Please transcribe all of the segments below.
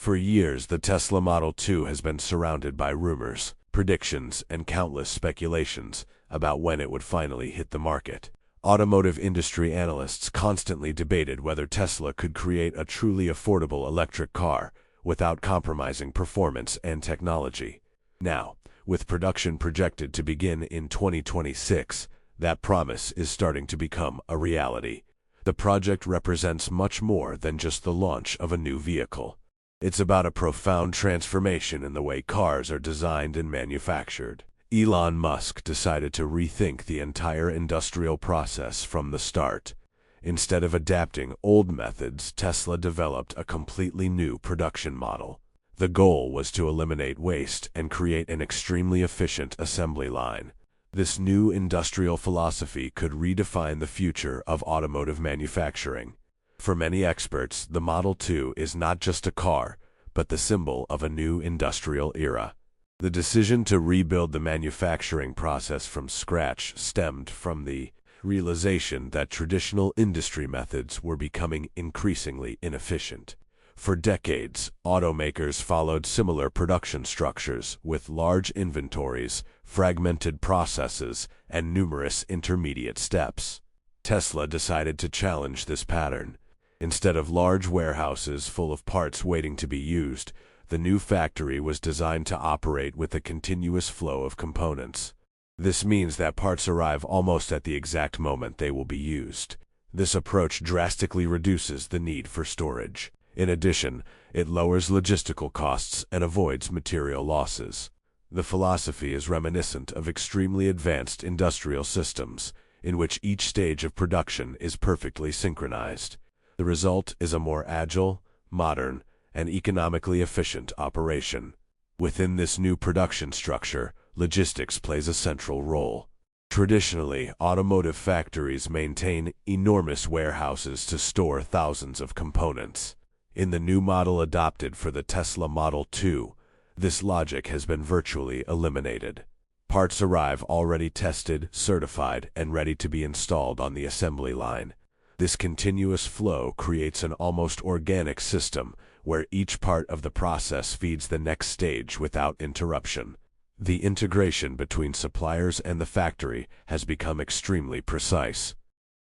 For years, the Tesla Model 2 has been surrounded by rumors, predictions, and countless speculations about when it would finally hit the market. Automotive industry analysts constantly debated whether Tesla could create a truly affordable electric car without compromising performance and technology. Now, with production projected to begin in 2026, that promise is starting to become a reality. The project represents much more than just the launch of a new vehicle. It's about a profound transformation in the way cars are designed and manufactured. Elon Musk decided to rethink the entire industrial process from the start. Instead of adapting old methods, Tesla developed a completely new production model. The goal was to eliminate waste and create an extremely efficient assembly line. This new industrial philosophy could redefine the future of automotive manufacturing. For many experts, the Model 2 is not just a car, but the symbol of a new industrial era. The decision to rebuild the manufacturing process from scratch stemmed from the realization that traditional industry methods were becoming increasingly inefficient. For decades, automakers followed similar production structures with large inventories, fragmented processes, and numerous intermediate steps. Tesla decided to challenge this pattern. Instead of large warehouses full of parts waiting to be used, the new factory was designed to operate with a continuous flow of components. This means that parts arrive almost at the exact moment they will be used. This approach drastically reduces the need for storage. In addition, it lowers logistical costs and avoids material losses. The philosophy is reminiscent of extremely advanced industrial systems, in which each stage of production is perfectly synchronized. The result is a more agile, modern, and economically efficient operation. Within this new production structure, logistics plays a central role. Traditionally, automotive factories maintain enormous warehouses to store thousands of components. In the new model adopted for the Tesla Model 2, this logic has been virtually eliminated. Parts arrive already tested, certified, and ready to be installed on the assembly line. This continuous flow creates an almost organic system where each part of the process feeds the next stage without interruption. The integration between suppliers and the factory has become extremely precise.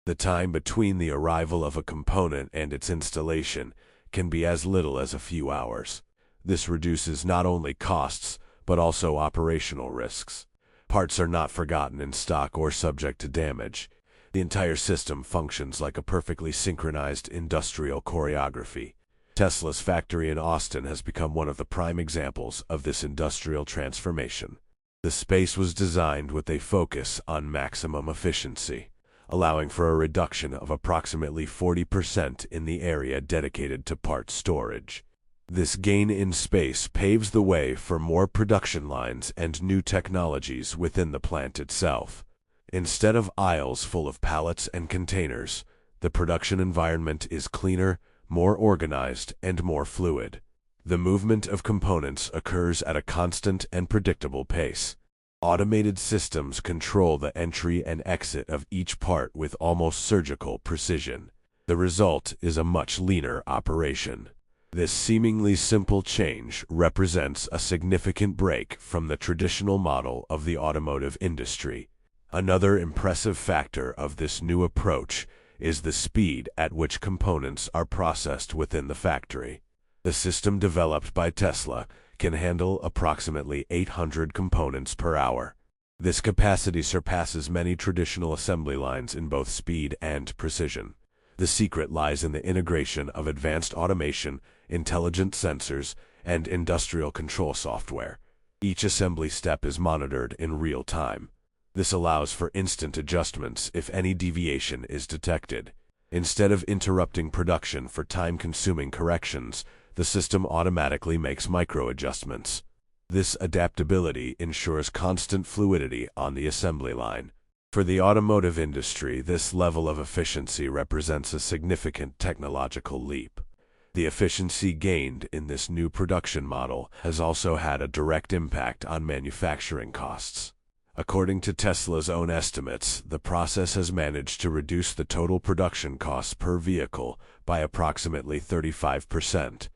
The time between the arrival of a component and its installation can be as little as a few hours. This reduces not only costs, but also operational risks. Parts are not forgotten in stock or subject to damage. The entire system functions like a perfectly synchronized industrial choreography. Tesla's factory in Austin has become one of the prime examples of this industrial transformation. The space was designed with a focus on maximum efficiency, allowing for a reduction of approximately 40% in the area dedicated to part storage. This gain in space paves the way for more production lines and new technologies within the plant itself. Instead of aisles full of pallets and containers, the production environment is cleaner, more organized, and more fluid. The movement of components occurs at a constant and predictable pace. Automated systems control the entry and exit of each part with almost surgical precision. The result is a much leaner operation. This seemingly simple change represents a significant break from the traditional model of the automotive industry. Another impressive factor of this new approach is the speed at which components are processed within the factory. The system developed by Tesla can handle approximately 800 components per hour. This capacity surpasses many traditional assembly lines in both speed and precision. The secret lies in the integration of advanced automation, intelligent sensors, and industrial control software. Each assembly step is monitored in real time. This allows for instant adjustments if any deviation is detected. Instead of interrupting production for time-consuming corrections, the system automatically makes micro-adjustments. This adaptability ensures constant fluidity on the assembly line. For the automotive industry, this level of efficiency represents a significant technological leap. The efficiency gained in this new production model has also had a direct impact on manufacturing costs. According to Tesla's own estimates, the process has managed to reduce the total production costs per vehicle by approximately 35%.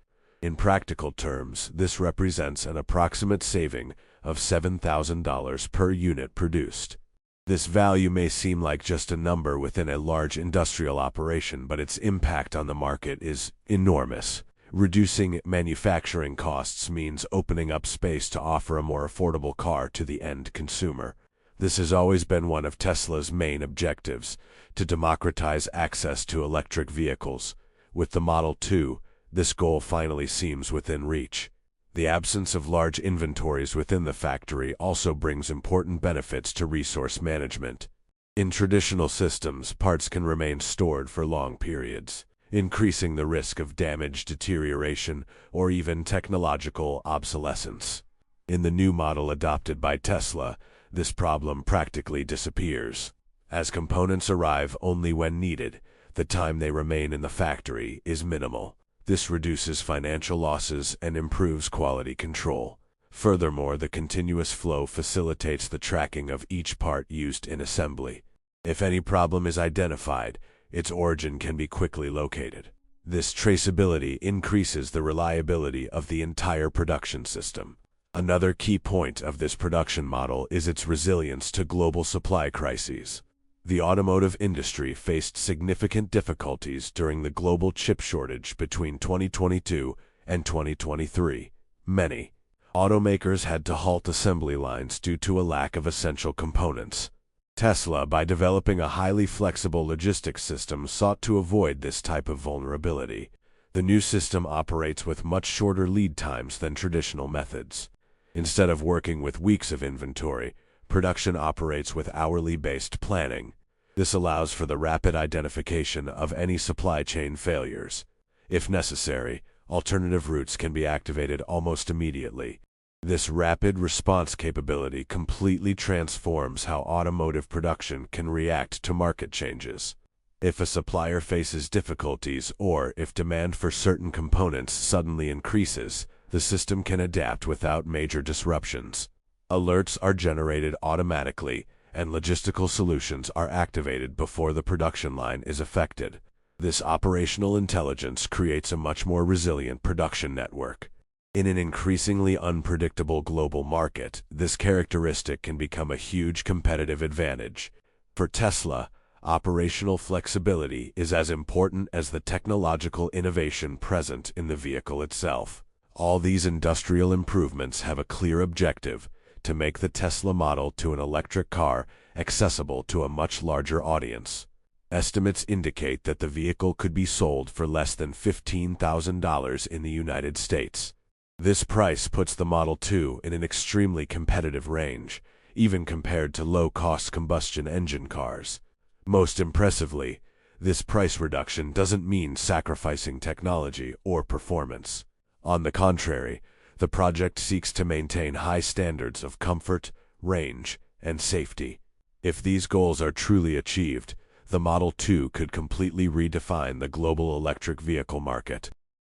In practical terms, this represents an approximate saving of $7,000 per unit produced. This value may seem like just a number within a large industrial operation, but its impact on the market is enormous. Reducing manufacturing costs means opening up space to offer a more affordable car to the end consumer. This has always been one of Tesla's main objectives, to democratize access to electric vehicles. With the Model 2, this goal finally seems within reach. The absence of large inventories within the factory also brings important benefits to resource management. In traditional systems, parts can remain stored for long periods, increasing the risk of damage, deterioration, or even technological obsolescence. In the new model adopted by Tesla, this problem practically disappears. As components arrive only when needed, the time they remain in the factory is minimal. This reduces financial losses and improves quality control. Furthermore, the continuous flow facilitates the tracking of each part used in assembly. If any problem is identified, its origin can be quickly located. This traceability increases the reliability of the entire production system. Another key point of this production model is its resilience to global supply crises. The automotive industry faced significant difficulties during the global chip shortage between 2022 and 2023. Many automakers had to halt assembly lines due to a lack of essential components. Tesla, by developing a highly flexible logistics system, sought to avoid this type of vulnerability. The new system operates with much shorter lead times than traditional methods. Instead of working with weeks of inventory, production operates with hourly-based planning. This allows for the rapid identification of any supply chain failures. If necessary, alternative routes can be activated almost immediately. This rapid response capability completely transforms how automotive production can react to market changes. If a supplier faces difficulties or if demand for certain components suddenly increases, the system can adapt without major disruptions. Alerts are generated automatically, and logistical solutions are activated before the production line is affected. This operational intelligence creates a much more resilient production network. In an increasingly unpredictable global market, this characteristic can become a huge competitive advantage. For Tesla, operational flexibility is as important as the technological innovation present in the vehicle itself. All these industrial improvements have a clear objective: to make the Tesla Model 2 an electric car accessible to a much larger audience. Estimates indicate that the vehicle could be sold for less than $15,000 in the United States. This price puts the Model 2 in an extremely competitive range, even compared to low-cost combustion engine cars. Most impressively, this price reduction doesn't mean sacrificing technology or performance. On the contrary, the project seeks to maintain high standards of comfort, range, and safety. If these goals are truly achieved, the Model 2 could completely redefine the global electric vehicle market.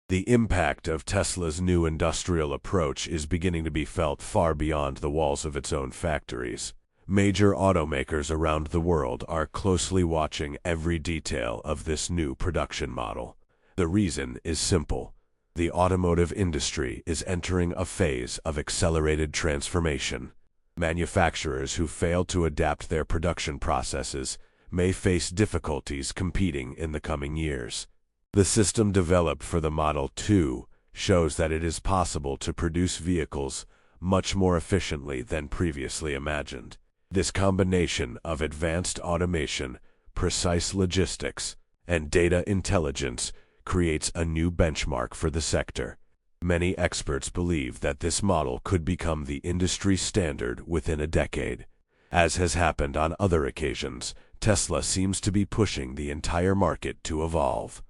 The impact of Tesla's new industrial approach is beginning to be felt far beyond the walls of its own factories. Major automakers around the world are closely watching every detail of this new production model. The reason is simple. The automotive industry is entering a phase of accelerated transformation. Manufacturers who fail to adapt their production processes may face difficulties competing in the coming years. The system developed for the Model 2 shows that it is possible to produce vehicles much more efficiently than previously imagined. This combination of advanced automation, precise logistics, and data intelligence creates a new benchmark for the sector. Many experts believe that this model could become the industry standard within a decade. As has happened on other occasions, Tesla seems to be pushing the entire market to evolve.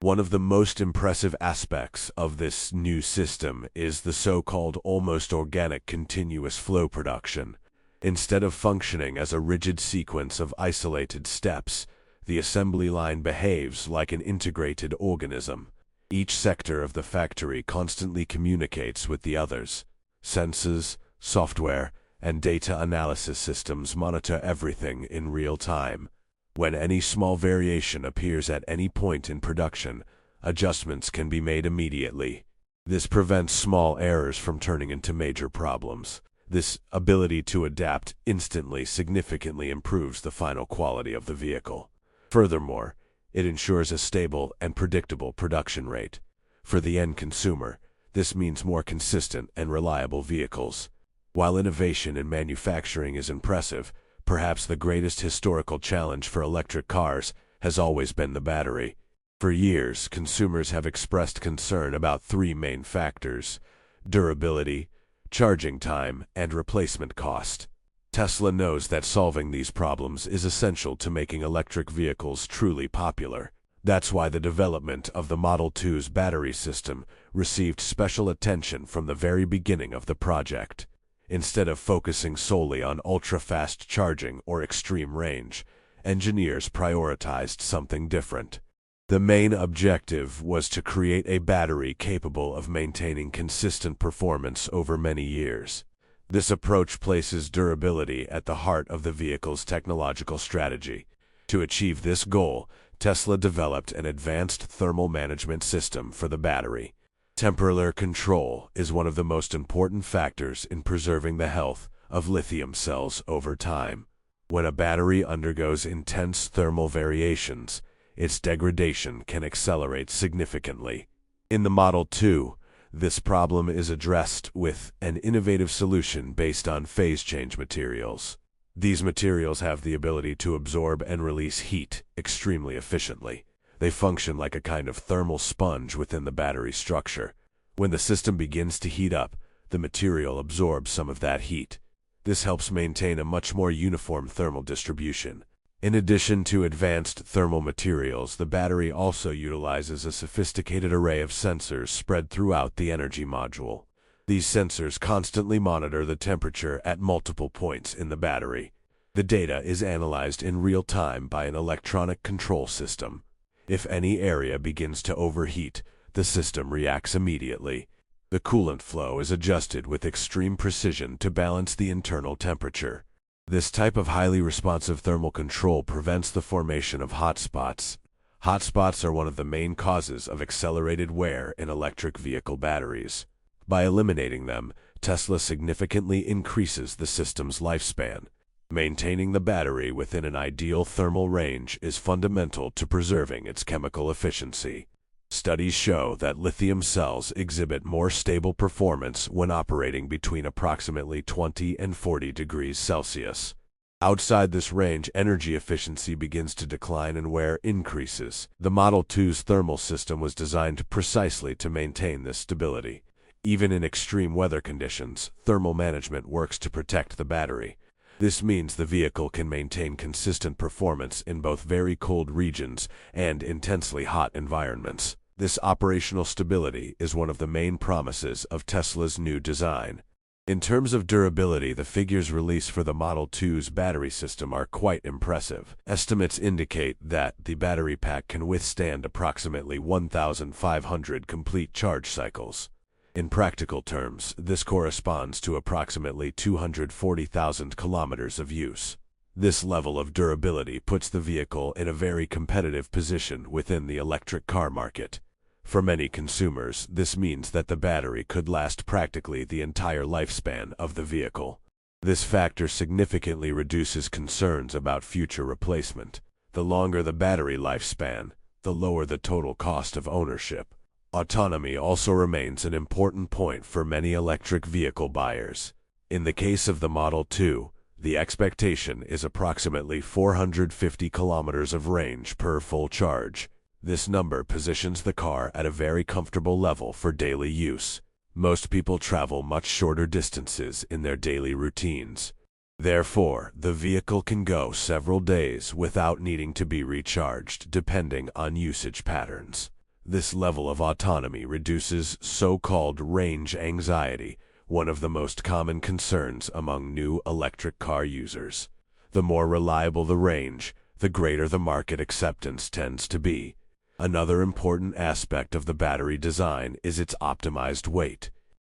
One of the most impressive aspects of this new system is the so-called almost organic continuous flow production. Instead of functioning as a rigid sequence of isolated steps, the assembly line behaves like an integrated organism. Each sector of the factory constantly communicates with the others. Sensors, software, and data analysis systems monitor everything in real time. When any small variation appears at any point in production, adjustments can be made immediately. This prevents small errors from turning into major problems. This ability to adapt instantly significantly improves the final quality of the vehicle. Furthermore, it ensures a stable and predictable production rate. For the end consumer, this means more consistent and reliable vehicles. While innovation in manufacturing is impressive, perhaps the greatest historical challenge for electric cars has always been the battery. For years, consumers have expressed concern about three main factors: durability, charging time, and replacement cost. Tesla knows that solving these problems is essential to making electric vehicles truly popular. That's why the development of the Model 2's battery system received special attention from the very beginning of the project. Instead of focusing solely on ultra-fast charging or extreme range, engineers prioritized something different. The main objective was to create a battery capable of maintaining consistent performance over many years. This approach places durability at the heart of the vehicle's technological strategy. To achieve this goal, Tesla developed an advanced thermal management system for the battery. Temperature control is one of the most important factors in preserving the health of lithium cells over time. When a battery undergoes intense thermal variations, its degradation can accelerate significantly. In the Model 2, this problem is addressed with an innovative solution based on phase change materials. These materials have the ability to absorb and release heat extremely efficiently. They function like a kind of thermal sponge within the battery structure. When the system begins to heat up, the material absorbs some of that heat. This helps maintain a much more uniform thermal distribution. In addition to advanced thermal materials, the battery also utilizes a sophisticated array of sensors spread throughout the energy module. These sensors constantly monitor the temperature at multiple points in the battery. The data is analyzed in real time by an electronic control system. If any area begins to overheat, the system reacts immediately. The coolant flow is adjusted with extreme precision to balance the internal temperature. This type of highly responsive thermal control prevents the formation of hotspots. Hotspots are one of the main causes of accelerated wear in electric vehicle batteries. By eliminating them, Tesla significantly increases the system's lifespan. Maintaining the battery within an ideal thermal range is fundamental to preserving its chemical efficiency. Studies show that lithium cells exhibit more stable performance when operating between approximately 20 and 40 degrees Celsius. Outside this range, energy efficiency begins to decline and wear increases. The Model 2's thermal system was designed precisely to maintain this stability. Even in extreme weather conditions, thermal management works to protect the battery. This means the vehicle can maintain consistent performance in both very cold regions and intensely hot environments. This operational stability is one of the main promises of Tesla's new design. In terms of durability, the figures released for the Model 2's battery system are quite impressive. Estimates indicate that the battery pack can withstand approximately 1,500 complete charge cycles. In practical terms, this corresponds to approximately 240,000 kilometers of use. This level of durability puts the vehicle in a very competitive position within the electric car market. For many consumers, this means that the battery could last practically the entire lifespan of the vehicle. This factor significantly reduces concerns about future replacement. The longer the battery lifespan, the lower the total cost of ownership. Autonomy also remains an important point for many electric vehicle buyers. In the case of the Model 2, the expectation is approximately 450 kilometers of range per full charge. This number positions the car at a very comfortable level for daily use. Most people travel much shorter distances in their daily routines. Therefore, the vehicle can go several days without needing to be recharged, depending on usage patterns. This level of autonomy reduces so-called range anxiety, one of the most common concerns among new electric car users. The more reliable the range, the greater the market acceptance tends to be. Another important aspect of the battery design is its optimized weight.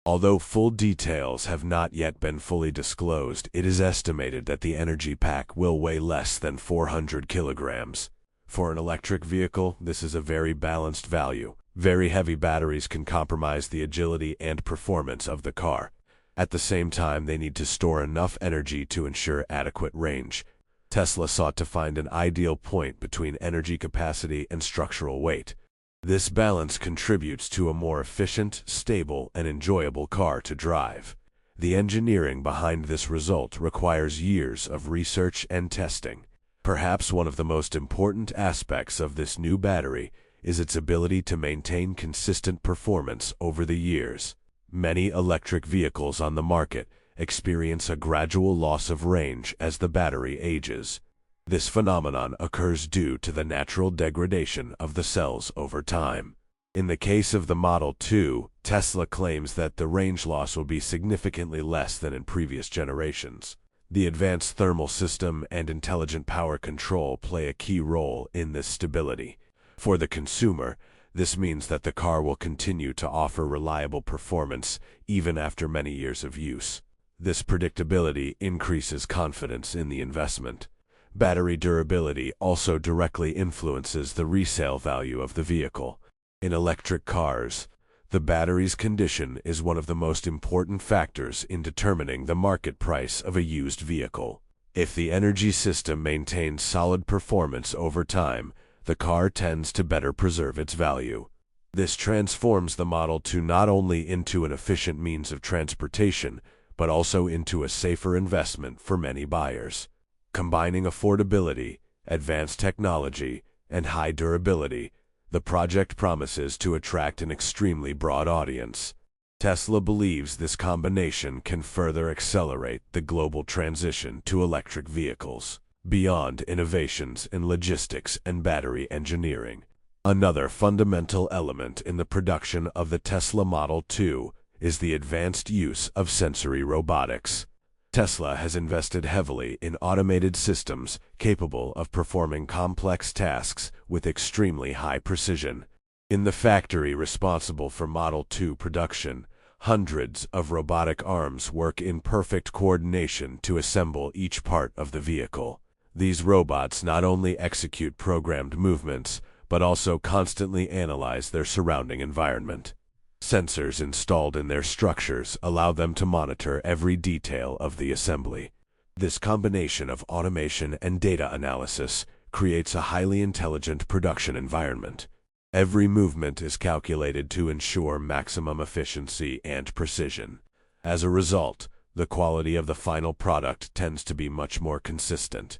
Although full details have not yet been fully disclosed, it is estimated that the energy pack will weigh less than 400 kilograms. For an electric vehicle, this is a very balanced value. Very heavy batteries can compromise the agility and performance of the car. At the same time, they need to store enough energy to ensure adequate range. Tesla sought to find an ideal point between energy capacity and structural weight. This balance contributes to a more efficient, stable, and enjoyable car to drive. The engineering behind this result requires years of research and testing. Perhaps one of the most important aspects of this new battery is its ability to maintain consistent performance over the years. Many electric vehicles on the market experience a gradual loss of range as the battery ages. This phenomenon occurs due to the natural degradation of the cells over time. In the case of the Model 2, Tesla claims that the range loss will be significantly less than in previous generations. The advanced thermal system and intelligent power control play a key role in this stability. For the consumer, this means that the car will continue to offer reliable performance even after many years of use. This predictability increases confidence in the investment. Battery durability also directly influences the resale value of the vehicle. In electric cars, the battery's condition is one of the most important factors in determining the market price of a used vehicle. If the energy system maintains solid performance over time, the car tends to better preserve its value. This transforms the Model 2 not only into an efficient means of transportation, but also into a safer investment for many buyers. Combining affordability, advanced technology, and high durability, the project promises to attract an extremely broad audience. Tesla believes this combination can further accelerate the global transition to electric vehicles, beyond innovations in logistics and battery engineering. Another fundamental element in the production of the Tesla Model 2 is the advanced use of sensory robotics. Tesla has invested heavily in automated systems capable of performing complex tasks with extremely high precision. In the factory responsible for Model 2 production, hundreds of robotic arms work in perfect coordination to assemble each part of the vehicle. These robots not only execute programmed movements, but also constantly analyze their surrounding environment. Sensors installed in their structures allow them to monitor every detail of the assembly. This combination of automation and data analysis creates a highly intelligent production environment. Every movement is calculated to ensure maximum efficiency and precision. As a result, the quality of the final product tends to be much more consistent.